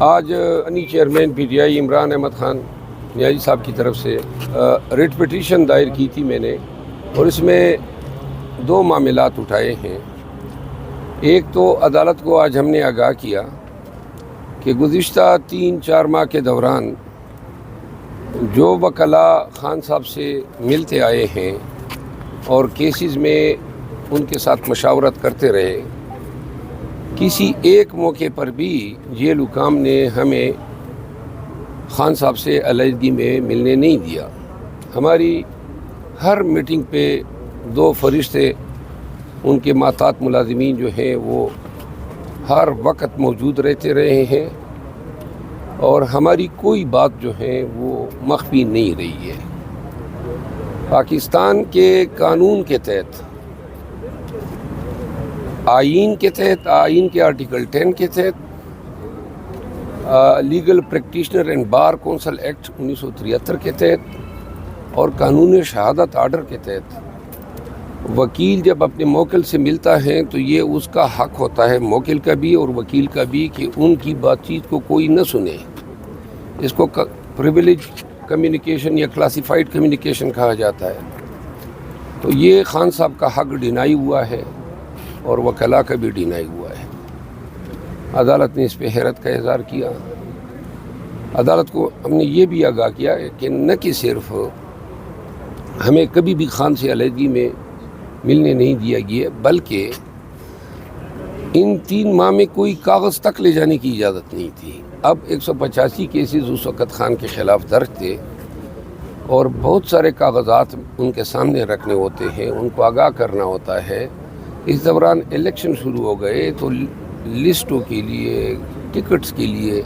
آج انی chairman P T I Imran Ahmed Khan Niazi صاحب کی طرف سے ریٹ پٹیشن دائر کی تھی میں نے، اور اس میں دو معاملات اٹھائے ہیں۔ ایک تو عدالت کو آج ہم نے آگاہ کیا کہ گزشتہ 3-4 ماہ کے دوران جو وکلاء خان صاحب سے ملتے آئے ہیں اور کیسز میں ان کے ساتھ مشاورت کرتے رہے، کسی ایک موقع پر بھی جیل حکام نے ہمیں خان صاحب سے علیحدگی میں ملنے نہیں دیا۔ ہماری ہر میٹنگ پہ 2 فرشتے ان کے محتاط ملازمین جو ہیں وہ ہر وقت موجود رہتے رہے ہیں، اور ہماری کوئی بات جو ہے وہ مخفی نہیں رہی ہے۔ پاکستان کے قانون کے تحت، آئین کے آرٹیکل 10 کے تحت، legal practitioner and bar council act 1973 کے تحت، اور قانون شہادت آرڈر کے تحت وکیل جب اپنے موکل سے ملتا ہے تو یہ اس کا حق ہوتا ہے، موکل کا بھی اور وکیل کا بھی، کہ ان کی بات چیت کو کوئی نہ سنے۔ اس کو پریویلیج کمیونیکیشن یا کلاسیفائڈ کمیونیکیشن کہا جاتا ہے۔ تو یہ خان صاحب کا حق ڈینائی ہوا ہے اور وکلاء کا بھی ڈینائی ہوا ہے۔ عدالت نے اس پہ حیرت کا اظہار کیا۔ عدالت کو ہم نے یہ بھی آگاہ کیا کہ نہ کہ صرف ہمیں کبھی بھی خان سے علیحدگی میں ملنے نہیں دیا گیا، بلکہ ان 3 ماہ میں کوئی کاغذ تک لے جانے کی اجازت نہیں تھی۔ اب 185 کیسز اس وقت خان کے خلاف درج تھے، اور بہت سارے کاغذات ان کے سامنے رکھنے ہوتے ہیں، ان کو آگاہ کرنا ہوتا ہے۔ اس دوران الیکشن شروع ہو گئے تو لسٹوں کے لیے، ٹکٹس کے لیے،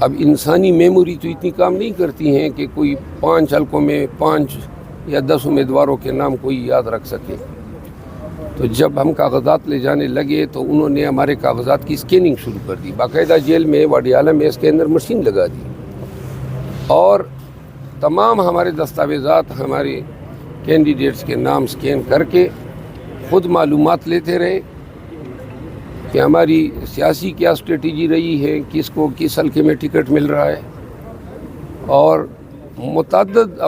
اب انسانی میموری تو اتنی کام نہیں کرتی ہیں کہ کوئی 5 حلقوں میں 5 یا 10 امیدواروں کے نام کوئی یاد رکھ سکے۔ تو جب ہم کاغذات لے جانے لگے تو انہوں نے ہمارے کاغذات کی اسکیننگ شروع کر دی، باقاعدہ جیل میں واڈیالہ میں اسکینر مشین لگا دی، اور تمام ہمارے دستاویزات، ہمارے کینڈیڈیٹس کے نام اسکین کر کے خود معلومات لیتے رہے کہ ہماری سیاسی کیا اسٹریٹجی رہی ہے، کس کو کس حلقے میں ٹکٹ مل رہا ہے، اور متعدد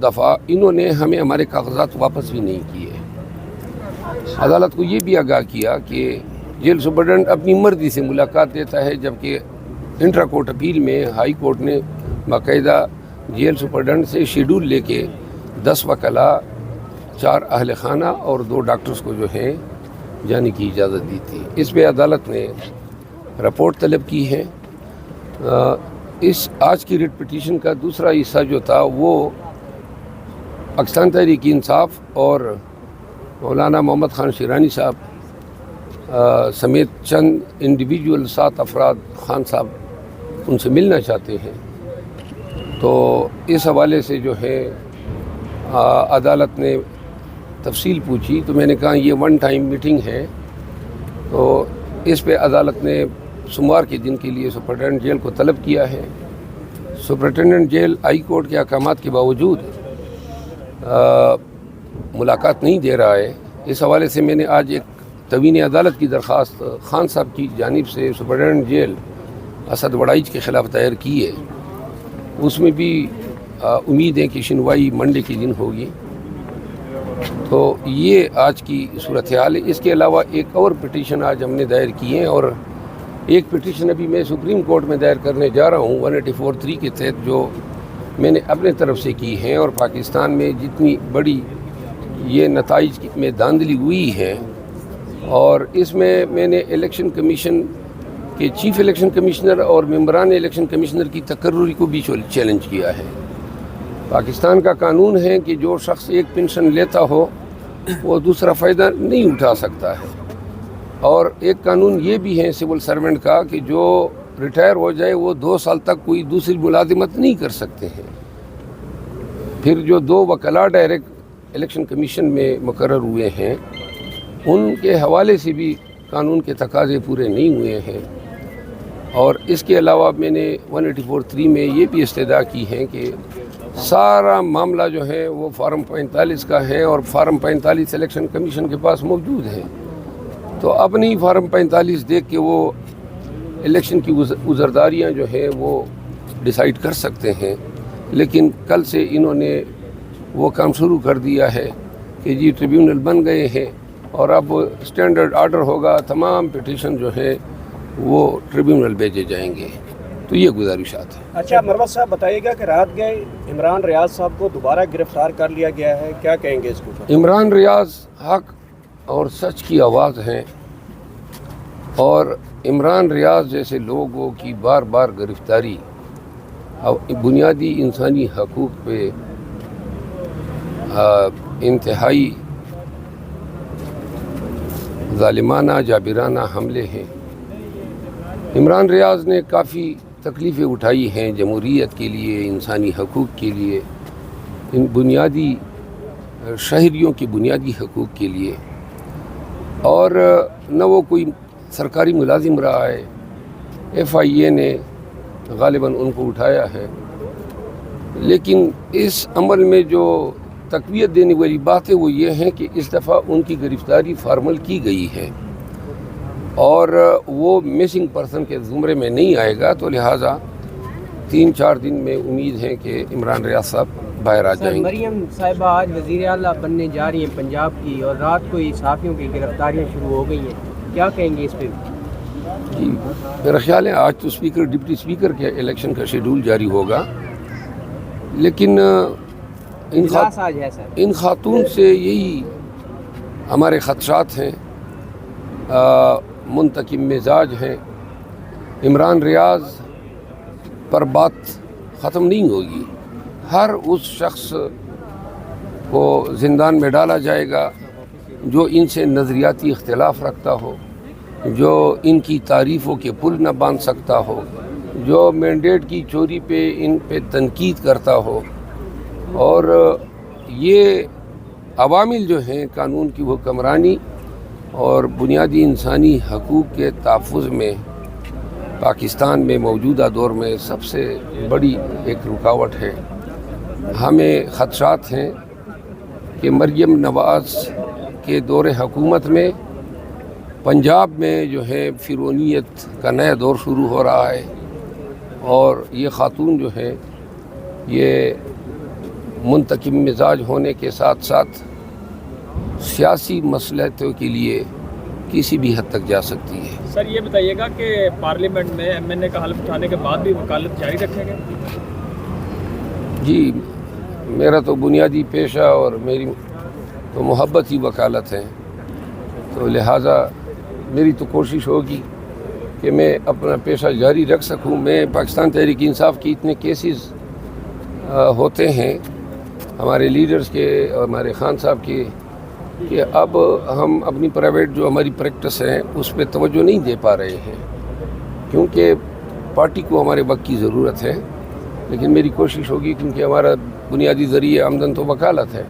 دفعہ انہوں نے ہمیں ہمارے کاغذات واپس بھی نہیں کیے۔ عدالت کو یہ بھی آگاہ کیا کہ جیل سپرڈنٹ اپنی مرضی سے ملاقات دیتا ہے، جبکہ انٹرا کورٹ اپیل میں ہائی کورٹ نے باقاعدہ جیل سپرڈنٹ سے شیڈول لے کے 10 وکلاء، 4 اہل خانہ اور 2 ڈاکٹرز کو جو ہیں جانے کی اجازت دی تھی۔ اس پہ عدالت نے رپورٹ طلب کی ہے۔ اس آج کی ریٹ پٹیشن کا دوسرا حصہ جو تھا وہ پاکستان تحریک انصاف اور مولانا محمد خان شیرانی صاحب سمیت چند انڈیویجول 7 افراد خان صاحب ان سے ملنا چاہتے ہیں۔ تو اس حوالے سے جو ہے عدالت نے تفصیل پوچھی، تو میں نے کہا یہ 1 ٹائم میٹنگ ہے، تو اس پہ عدالت نے سوموار کے دن کے لیے سپرنٹنڈنٹ جیل کو طلب کیا ہے۔ سپرنٹنڈنٹ جیل ہائی کورٹ کے احکامات کے باوجود ملاقات نہیں دے رہا ہے۔ اس حوالے سے میں نے آج ایک توین عدالت کی درخواست خان صاحب کی جانب سے سپرنٹنڈنٹ جیل اسد وڑائچ کے خلاف دائر کی ہے۔ اس میں بھی امید ہے کہ سنوائی منڈے کے دن ہوگی۔ تو یہ آج کی صورتحال ہے۔ اس کے علاوہ ایک اور پٹیشن آج ہم نے دائر کی ہے، اور ایک پٹیشن ابھی میں سپریم کورٹ میں دائر کرنے جا رہا ہوں 184(3) کے تحت، جو میں نے اپنے طرف سے کی ہیں، اور پاکستان میں جتنی بڑی یہ نتائج میں دھاندلی ہوئی ہے، اور اس میں میں نے الیکشن کمیشن کے چیف الیکشن کمشنر اور ممبران الیکشن کمشنر کی تقرری کو بھی چیلنج کیا ہے۔ پاکستان کا قانون ہے کہ جو شخص ایک پنشن لیتا ہو وہ دوسرا فائدہ نہیں اٹھا سکتا ہے، اور ایک قانون یہ بھی ہے سول سرونٹ کا کہ جو ریٹائر ہو جائے وہ 2 سال تک کوئی دوسری ملازمت نہیں کر سکتے ہیں۔ پھر جو 2 وکلاء ڈائریکٹ الیکشن کمیشن میں مقرر ہوئے ہیں، ان کے حوالے سے بھی قانون کے تقاضے پورے نہیں ہوئے ہیں۔ اور اس کے علاوہ میں نے 184(3) میں یہ بھی استدعا کی ہے کہ سارا معاملہ جو ہے وہ فارم 45 کا ہے، اور فارم 45 الیکشن کمیشن کے پاس موجود ہے، تو اپنی فارم 45 دیکھ کے وہ الیکشن کی عذرداریاں جو ہیں وہ ڈیسائیڈ کر سکتے ہیں، لیکن کل سے انہوں نے وہ کام شروع کر دیا ہے کہ جی ٹریبیونل بن گئے ہیں اور اب اسٹینڈرڈ آرڈر ہوگا، تمام پٹیشن جو ہے وہ ٹریبیونل بھیجے جائیں گے. تو یہ گزارشات ہیں. اچھا مروت صاحب بتائیے گا کہ رات گئے عمران ریاض صاحب کو دوبارہ گرفتار کر لیا گیا ہے، کیا کہیں گے اس کو؟ عمران ریاض حق اور سچ کی آواز ہیں، اور عمران ریاض جیسے لوگوں کی بار بار گرفتاری بنیادی انسانی حقوق پہ انتہائی ظالمانہ جابرانہ حملے ہیں. عمران ریاض نے کافی تکلیفیں اٹھائی ہیں جمہوریت کے لیے، انسانی حقوق کے لیے، ان بنیادی شہریوں کے بنیادی حقوق کے لیے، اور نہ وہ کوئی سرکاری ملازم رہا ہے. FIA نے غالباً ان کو اٹھایا ہے، لیکن اس عمل میں جو تقویت دینے والی بات ہے وہ یہ ہے کہ اس دفعہ ان کی گرفتاری فارمل کی گئی ہے اور وہ مسنگ پرسن کے زمرے میں نہیں آئے گا، تو لہٰذا 3-4 دن میں امید ہے کہ عمران ریاض صاحب باہر آ جائیں گے. مریم صاحبہ آج وزیر اعلیٰ بننے جا رہی ہیں پنجاب کی، اور رات کو ہی صحافیوں کی گرفتاریاں شروع ہو گئی ہیں، کیا کہیں گے اس پہ؟ جی میرا خیال ہے آج تو ڈپٹی اسپیکر کے الیکشن کا شیڈول جاری ہوگا، لیکن ان خاتون سے یہی ہمارے خدشات ہیں. منتقم مزاج ہیں. عمران ریاض پر بات ختم نہیں ہوگی. ہر اس شخص کو زندان میں ڈالا جائے گا جو ان سے نظریاتی اختلاف رکھتا ہو، جو ان کی تعریفوں کے پل نہ باندھ سکتا ہو، جو مینڈیٹ کی چوری پہ ان پہ تنقید کرتا ہو. اور یہ عوامل جو ہیں قانون کی حکمرانی اور بنیادی انسانی حقوق کے تحفظ میں پاکستان میں موجودہ دور میں سب سے بڑی ایک رکاوٹ ہے. ہمیں خدشات ہیں کہ مریم نواز کے دور حکومت میں پنجاب میں جو ہے فرعونیت کا نیا دور شروع ہو رہا ہے، اور یہ خاتون جو ہے یہ منتقم مزاج ہونے کے ساتھ ساتھ سیاسی مصلحتوں کے لیے کسی بھی حد تک جا سکتی ہے. سر یہ بتائیے گا کہ پارلیمنٹ میں MNA کا حلف اٹھانے کے بعد بھی وکالت جاری رکھیں گے؟ جی میرا تو بنیادی پیشہ اور میری تو محبت ہی وکالت ہے، تو لہٰذا میری تو کوشش ہوگی کہ میں اپنا پیشہ جاری رکھ سکوں. میں پاکستان تحریک انصاف کی اتنے کیسز ہوتے ہیں ہمارے لیڈرز کے اور ہمارے خان صاحب کے کہ اب ہم اپنی پرائیویٹ جو ہماری پریکٹس ہے اس پہ توجہ نہیں دے پا رہے ہیں، کیونکہ پارٹی کو ہمارے وقت کی ضرورت ہے. لیکن میری کوشش ہوگی کیونکہ ہمارا بنیادی ذریعہ آمدن تو وکالت ہے.